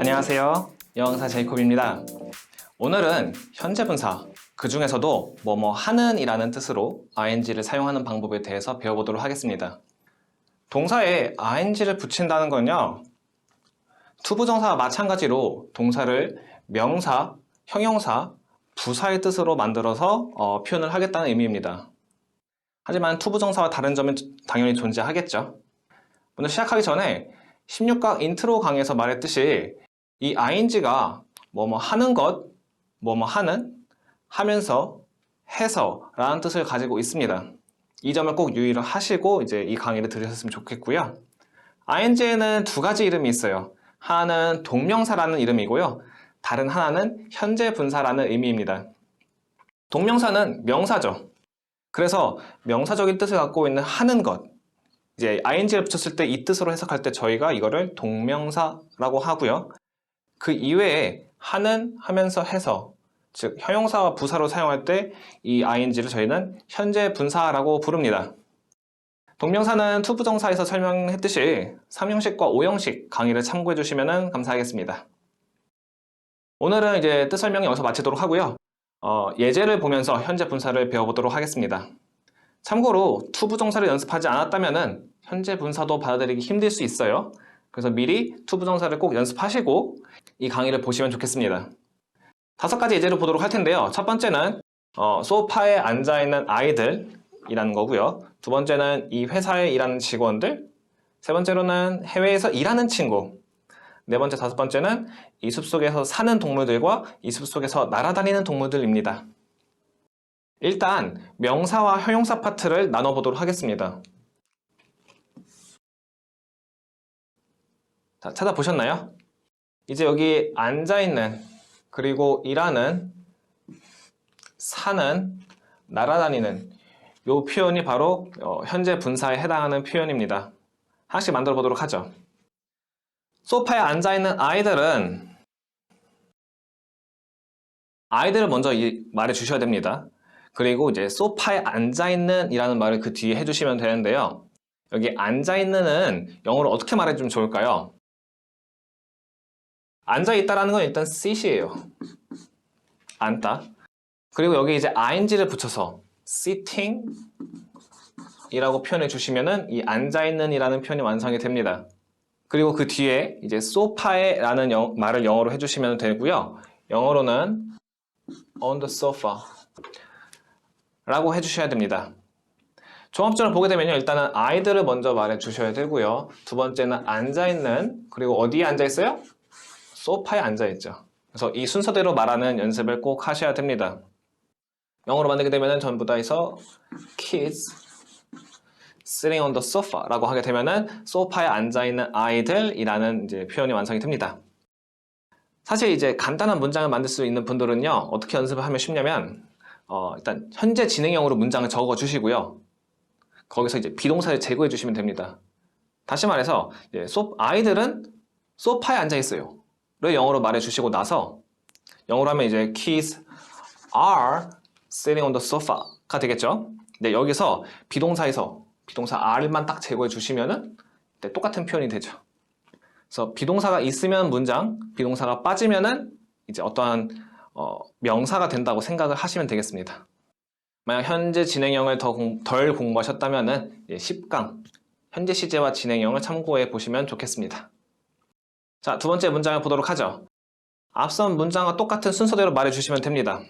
안녕하세요. 영어강사 제이콥입니다. 오늘은 현재 분사, 그 중에서도 뭐뭐 하는 이라는 뜻으로 ing를 사용하는 방법에 대해서 배워보도록 하겠습니다. 동사에 ing를 붙인다는 건요, 투부정사와 마찬가지로 동사를 명사, 형용사, 부사의 뜻으로 만들어서 표현을 하겠다는 의미입니다. 하지만 투부정사와 다른 점은 당연히 존재하겠죠. 먼저 시작하기 전에 16강 인트로 강의에서 말했듯이 이 ing가 뭐뭐 하는 것, 뭐뭐 하는, 하면서, 해서 라는 뜻을 가지고 있습니다. 이 점을 꼭 유의를 하시고 이제 이 강의를 들으셨으면 좋겠고요. ing에는 두 가지 이름이 있어요. 하나는 동명사라는 이름이고요. 다른 하나는 현재 분사라는 의미입니다. 동명사는 명사죠. 그래서 명사적인 뜻을 갖고 있는 하는 것, 이제 ing를 붙였을 때 이 뜻으로 해석할 때 저희가 이거를 동명사라고 하고요. 그 이외에 하는, 하면서, 해서, 즉 형용사와 부사로 사용할 때 이 ing를 저희는 현재 분사라고 부릅니다. 동명사는 투부정사에서 설명했듯이 3형식과 5형식 강의를 참고해 주시면 감사하겠습니다. 오늘은 이제 뜻 설명이 여기서 마치도록 하고요. 예제를 보면서 현재 분사를 배워보도록 하겠습니다. 참고로 투부정사를 연습하지 않았다면 현재 분사도 받아들이기 힘들 수 있어요. 그래서 미리 투부정사를 꼭 연습하시고 이 강의를 보시면 좋겠습니다. 5가지 예제를 보도록 할 텐데요. 첫 번째는 소파에 앉아있는 아이들이라는 거고요. 두 번째는 이 회사에 일하는 직원들, 세 번째로는 해외에서 일하는 친구, 네 번째, 다섯 번째는 이 숲속에서 사는 동물들과 이 숲속에서 날아다니는 동물들입니다. 일단 명사와 형용사 파트를 나눠보도록 하겠습니다. 자, 찾아보셨나요? 이제 여기 앉아있는, 그리고 일하는, 사는, 날아다니는 이 표현이 바로 현재 분사에 해당하는 표현입니다. 하나씩 만들어 보도록 하죠. 소파에 앉아있는 아이들을 먼저 말해 주셔야 됩니다. 그리고 이제 소파에 앉아있는 이라는 말을 그 뒤에 해주시면 되는데요. 여기 앉아있는은 영어로 어떻게 말해주면 좋을까요? 앉아있다라는 건 일단 sit이에요. 앉다. 그리고 여기 이제 ing를 붙여서 sitting 이라고 표현해 주시면은 이 앉아있는 이라는 표현이 완성이 됩니다. 그리고 그 뒤에 이제 sofa에 라는 말을 영어로 해주시면 되고요. 영어로는 on the sofa 라고 해주셔야 됩니다. 종합적으로 보게 되면요. 일단은 아이들을 먼저 말해 주셔야 되고요. 두 번째는 앉아있는, 그리고 어디에 앉아있어요? 소파에 앉아있죠. 그래서 이 순서대로 말하는 연습을 꼭 하셔야 됩니다. 영어로 만들게 되면은 전부 다 해서 kids sitting on the sofa 라고 하게 되면은 소파에 앉아있는 아이들이라는 이제 표현이 완성이 됩니다. 사실 이제 간단한 문장을 만들 수 있는 분들은요, 어떻게 연습을 하면 쉽냐면, 일단 현재 진행형으로 문장을 적어 주시고요. 거기서 이제 비동사를 제거해 주시면 됩니다. 다시 말해서, 아이들은 소파에 앉아 있어요. 를 영어로 말해 주시고 나서, 영어로 하면 이제 kids are sitting on the sofa가 되겠죠. 근데 여기서 비동사에서 비동사 are만 딱 제거해 주시면은 똑같은 표현이 되죠. 그래서 비동사가 있으면 문장, 비동사가 빠지면은 이제 어떠한 명사가 된다고 생각을 하시면 되겠습니다. 만약 현재 진행형을 덜 공부하셨다면은 10강 현재 시제와 진행형을 참고해 보시면 좋겠습니다. 자, 두 번째 문장을 보도록 하죠. 앞선 문장과 똑같은 순서대로 말해 주시면 됩니다.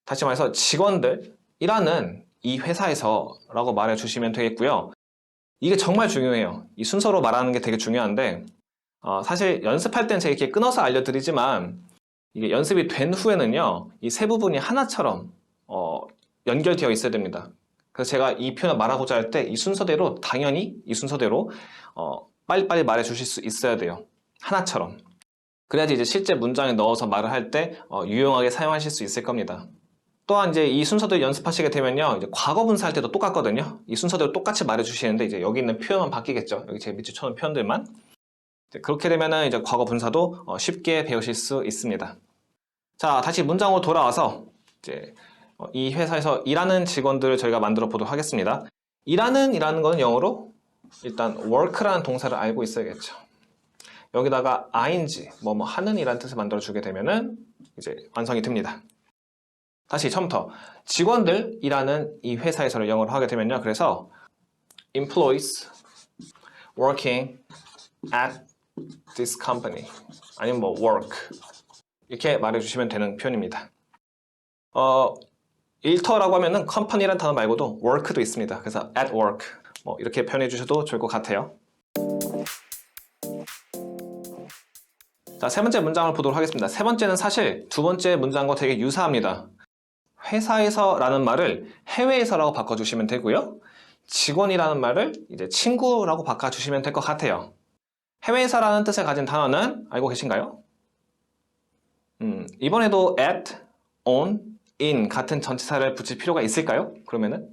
다시 말해서 직원들이라는 이 회사에서 라고 말해 주시면 되겠고요. 이게 정말 중요해요. 이 순서로 말하는 게 되게 중요한데 사실 연습할 땐 제가 이렇게 끊어서 알려드리지만 이게 연습이 된 후에는요, 이 세 부분이 하나처럼 연결되어 있어야 됩니다. 그래서 제가 이 표현을 말하고자 할 때 이 순서대로, 당연히 이 순서대로 빨리빨리 말해 주실 수 있어야 돼요. 하나처럼. 그래야지 이제 실제 문장에 넣어서 말을 할 때 유용하게 사용하실 수 있을 겁니다. 또한 이제 이 순서대로 연습하시게 되면요, 이제 과거 분사 할 때도 똑같거든요. 이 순서대로 똑같이 말해 주시는데 이제 여기 있는 표현만 바뀌겠죠. 여기 제 밑에 쳐놓은 표현들만. 그렇게 되면은 이제 과거 분사도 쉽게 배우실 수 있습니다. 자, 다시 문장으로 돌아와서 이제 이 회사에서 일하는 직원들을 저희가 만들어 보도록 하겠습니다. 일하는 이라는 거는 영어로 일단 work라는 동사를 알고 있어야겠죠. 여기다가 ing, 뭐뭐 하는 이라는 뜻을 만들어주게 되면은 이제 완성이 됩니다. 다시 처음부터 직원들이라는 이 회사에서를 영어로 하게 되면요. 그래서 employees working at this company 아니면 뭐 work 이렇게 말해주시면 되는 표현입니다. 일터라고 하면은 company라는 단어 말고도 work도 있습니다. 그래서 at work 뭐 이렇게 표현해 주셔도 좋을 것 같아요. 자, 세 번째 문장을 보도록 하겠습니다. 세 번째는 사실 두 번째 문장과 되게 유사합니다. 회사에서라는 말을 해외에서라고 바꿔주시면 되고요. 직원이라는 말을 이제 친구라고 바꿔주시면 될 것 같아요. 해외에서라는 뜻을 가진 단어는 알고 계신가요? 이번에도 at, on, in 같은 전치사를 붙일 필요가 있을까요? 그러면은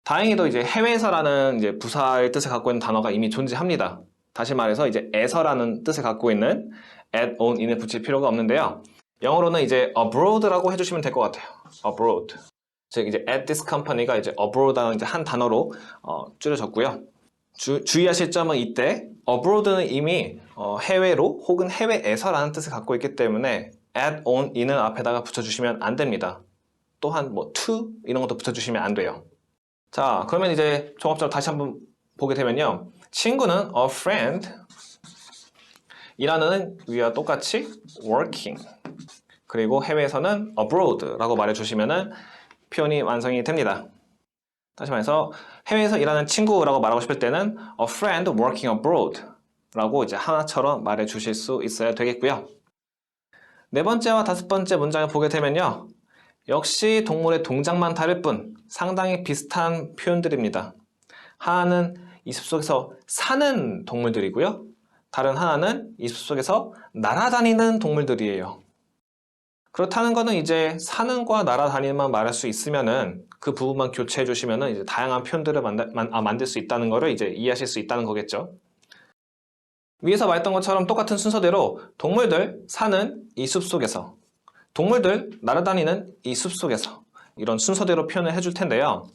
다행히도 이제 해외에서라는 이제 부사의 뜻을 갖고 있는 단어가 이미 존재합니다. 다시 말해서 이제 에서라는 뜻을 갖고 있는 at, on, in을 붙일 필요가 없는데요. 영어로는 이제 abroad라고 해주시면 될 것 같아요. abroad. 즉 이제 at this company가 이제 abroad라는 이제 한 단어로 줄여졌고요. 주의하실 점은 이때 abroad는 이미 해외로 혹은 해외에서라는 뜻을 갖고 있기 때문에 at, on, in을 앞에다가 붙여주시면 안 됩니다. 또한 뭐 to 이런 것도 붙여주시면 안 돼요. 자, 그러면 이제 종합적으로 다시 한번 보게 되면요. 친구는 a friend 이라는 위와 똑같이 working 그리고 해외에서는 abroad라고 말해주시면 표현이 완성이 됩니다. 다시 말해서 해외에서 일하는 친구라고 말하고 싶을 때는 a friend working abroad 라고 이제 하나처럼 말해주실 수 있어야 되겠고요. 네 번째와 다섯 번째 문장을 보게 되면요. 역시 동물의 동작만 다를 뿐 상당히 비슷한 표현들입니다. 하나는 이 숲속에서 사는 동물들이고요. 다른 하나는 이 숲속에서 날아다니는 동물들이에요. 그렇다는 거는 이제 사는 과 날아다니는만 말할 수 있으면은 그 부분만 교체해 주시면은 이제 다양한 표현들을 만들 수 있다는 거를 이제 이해하실 수 있다는 거겠죠. 위에서 말했던 것처럼 똑같은 순서대로 동물들 사는 이 숲속에서 동물들 날아다니는 이 숲속에서 이런 순서대로 표현을 해줄 텐데요.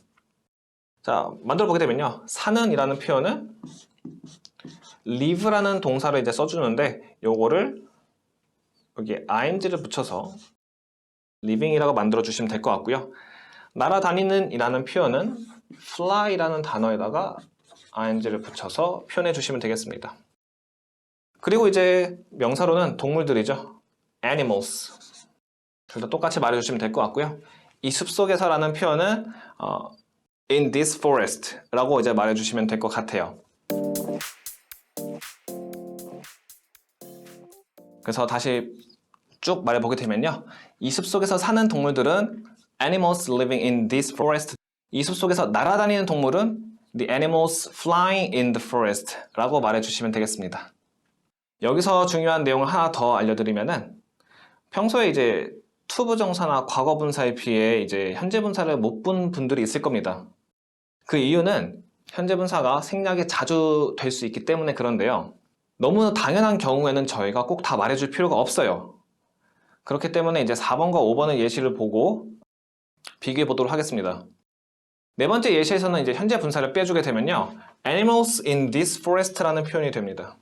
자, 만들어 보게 되면요. 사는 이라는 표현은 live라는 동사를 이제 써주는데 요거를 여기에 ing를 붙여서 living이라고 만들어 주시면 될 것 같고요. 날아다니는 이라는 표현은 fly라는 단어에다가 ing를 붙여서 표현해 주시면 되겠습니다. 그리고 이제 명사로는 동물들이죠. animals. 둘 다 똑같이 말해 주시면 될 것 같고요. 이 숲속에서라는 표현은 in this forest 라고 이제 말해 주시면 될 것 같아요. 그래서 다시 쭉 말해보게 되면요. 이 숲속에서 사는 동물들은 animals living in this forest. 이 숲속에서 날아다니는 동물은 the animals flying in the forest 라고 말해주시면 되겠습니다. 여기서 중요한 내용을 하나 더 알려드리면은 평소에 이제 투부정사나 과거분사에 비해 이제 현재분사를 못 본 분들이 있을 겁니다. 그 이유는 현재분사가 생략이 자주 될 수 있기 때문에 그런데요. 너무 당연한 경우에는 저희가 꼭 다 말해줄 필요가 없어요. 그렇기 때문에 이제 4번과 5번의 예시를 보고 비교해 보도록 하겠습니다. 네 번째 예시에서는 이제 현재 분사를 빼주게 되면요. animals in this forest라는 표현이 됩니다.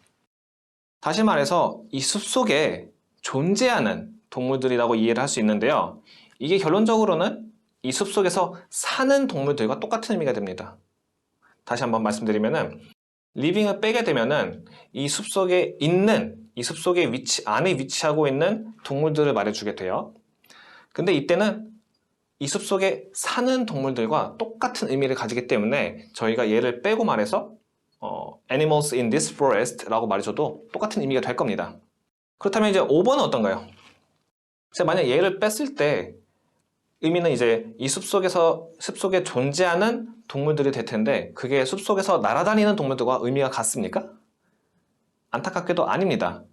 다시 말해서 이 숲속에 존재하는 동물들이라고 이해를 할 수 있는데요. 이게 결론적으로는 이 숲속에서 사는 동물들과 똑같은 의미가 됩니다. 다시 한번 말씀드리면은 living을 빼게 되면은 이 숲속에 있는 이 숲속의 안에 위치하고 있는 동물들을 말해주게 돼요. 근데 이때는 이 숲속에 사는 동물들과 똑같은 의미를 가지기 때문에 저희가 얘를 빼고 말해서 animals in this forest 라고 말해줘도 똑같은 의미가 될 겁니다. 그렇다면 이제 5번은 어떤가요? 제가 만약 얘를 뺐을 때 의미는 이제 이 숲속에 존재하는 동물들이 될 텐데 그게 숲속에서 날아다니는 동물들과 의미가 같습니까? 안타깝게도 아닙니다.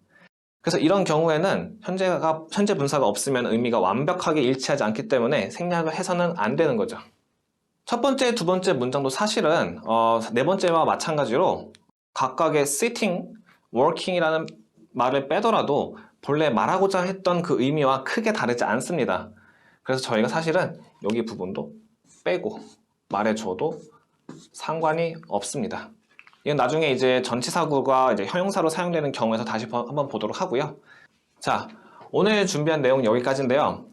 그래서 이런 경우에는 현재 분사가 없으면 의미가 완벽하게 일치하지 않기 때문에 생략을 해서는 안 되는 거죠. 첫 번째, 두 번째 문장도 사실은 네 번째와 마찬가지로 각각의 sitting, working이라는 말을 빼더라도 본래 말하고자 했던 그 의미와 크게 다르지 않습니다. 그래서 저희가 사실은 여기 부분도 빼고 말해줘도 상관이 없습니다. 이건 나중에 이제 전치사구가 이제 형용사로 사용되는 경우에서 다시 한번 보도록 하고요. 자, 오늘 준비한 내용 여기까지인데요.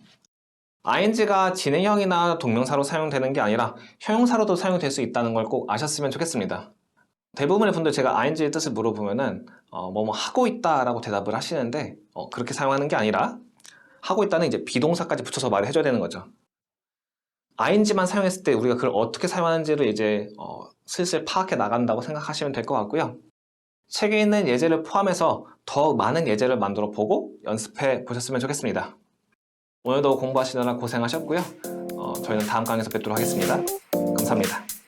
ing가 진행형이나 동명사로 사용되는 게 아니라 형용사로도 사용될 수 있다는 걸 꼭 아셨으면 좋겠습니다. 대부분의 분들 제가 ing의 뜻을 물어보면은 뭐뭐 하고 있다라고 대답을 하시는데 그렇게 사용하는 게 아니라 하고 있다는 이제 비동사까지 붙여서 말을 해줘야 되는 거죠. ing만 사용했을 때 우리가 그걸 어떻게 사용하는지를 이제 슬슬 파악해 나간다고 생각하시면 될 것 같고요. 책에 있는 예제를 포함해서 더 많은 예제를 만들어 보고 연습해 보셨으면 좋겠습니다. 오늘도 공부하시느라 고생하셨고요. 저희는 다음 강의에서 뵙도록 하겠습니다. 감사합니다.